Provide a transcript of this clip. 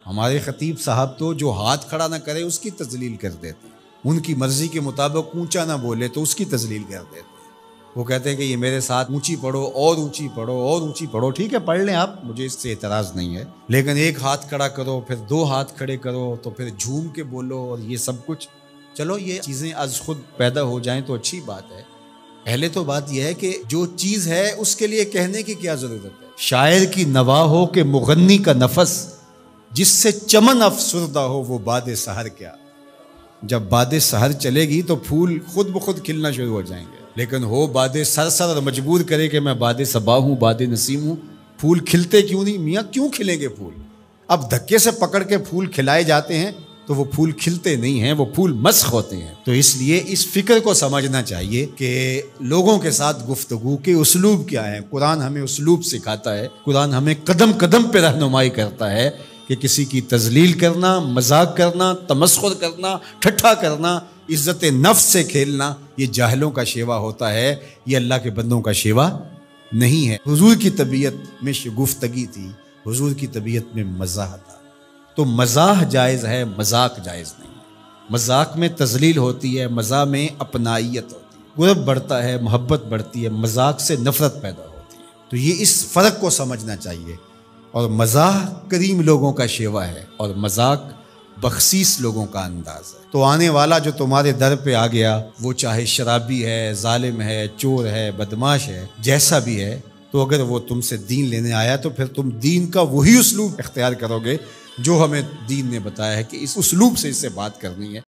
ہمارے خطیب صاحب تو جو ہاتھ کھڑا نہ کرے اس کی تذلیل کر دیتے ہیں، ان کی مرضی کے مطابق اونچا نہ بولے تو اس کی تذلیل کر دیتے ہیں۔ وہ کہتے ہیں کہ یہ میرے ساتھ اونچی پڑھو اور اونچی پڑھو اور اونچی پڑھو، ٹھیک ہے پڑھ لیں آپ، مجھے اس سے اعتراض نہیں ہے، لیکن ایک ہاتھ کھڑا کرو پھر دو ہاتھ کھڑے کرو تو پھر جھوم کے بولو اور یہ سب کچھ، چلو یہ چیزیں از خود پیدا ہو جائیں تو اچھی بات ہے۔ پہلے تو بات یہ ہے کہ جو چیز ہے اس کے لیے کہنے کی کیا ضرورت ہے؟ شاعر کی نوا ہو کہ مغنی کا نفس، جس سے چمن افسردہ ہو وہ باد سحر کیا۔ جب باد سحر چلے گی تو پھول خود بخود کھلنا شروع ہو جائیں گے، لیکن ہو باد سرسر اور مجبور کرے کہ میں باد صبا ہوں، باد نسیم ہوں، پھول کھلتے کیوں نہیں؟ میاں کیوں کھلیں گے پھول؟ اب دھکے سے پکڑ کے پھول کھلائے جاتے ہیں تو وہ پھول کھلتے نہیں ہیں، وہ پھول مسخ ہوتے ہیں۔ تو اس لیے اس فکر کو سمجھنا چاہیے کہ لوگوں کے ساتھ گفتگو کے اسلوب کیا ہیں۔ قرآن ہمیں اسلوب سکھاتا ہے، قرآن ہمیں قدم قدم پہ رہنمائی کرتا ہے کہ کسی کی تذلیل کرنا، مذاق کرنا، تمسخر کرنا، ٹھٹھا کرنا، عزت نفس سے کھیلنا، یہ جاہلوں کا شیوا ہوتا ہے، یہ اللہ کے بندوں کا شیوا نہیں ہے۔ حضور کی طبیعت میں شگفتگی تھی، حضور کی طبیعت میں مزاح تھا، تو مزاح جائز ہے، مذاق جائز نہیں ہے۔ مذاق میں تذلیل ہوتی ہے، مزاح میں اپنائیت ہوتی ہے، قرب بڑھتا ہے، محبت بڑھتی ہے، مذاق سے نفرت پیدا ہوتی ہے۔ تو یہ اس فرق کو سمجھنا چاہیے، اور مزاح کریم لوگوں کا شیوا ہے اور مذاق بخسیس لوگوں کا انداز ہے۔ تو آنے والا جو تمہارے در پہ آ گیا، وہ چاہے شرابی ہے، ظالم ہے، چور ہے، بدماش ہے، جیسا بھی ہے، تو اگر وہ تم سے دین لینے آیا تو پھر تم دین کا وہی اسلوب اختیار کرو گے جو ہمیں دین نے بتایا ہے کہ اس اسلوب سے اس سے بات کرنی ہے۔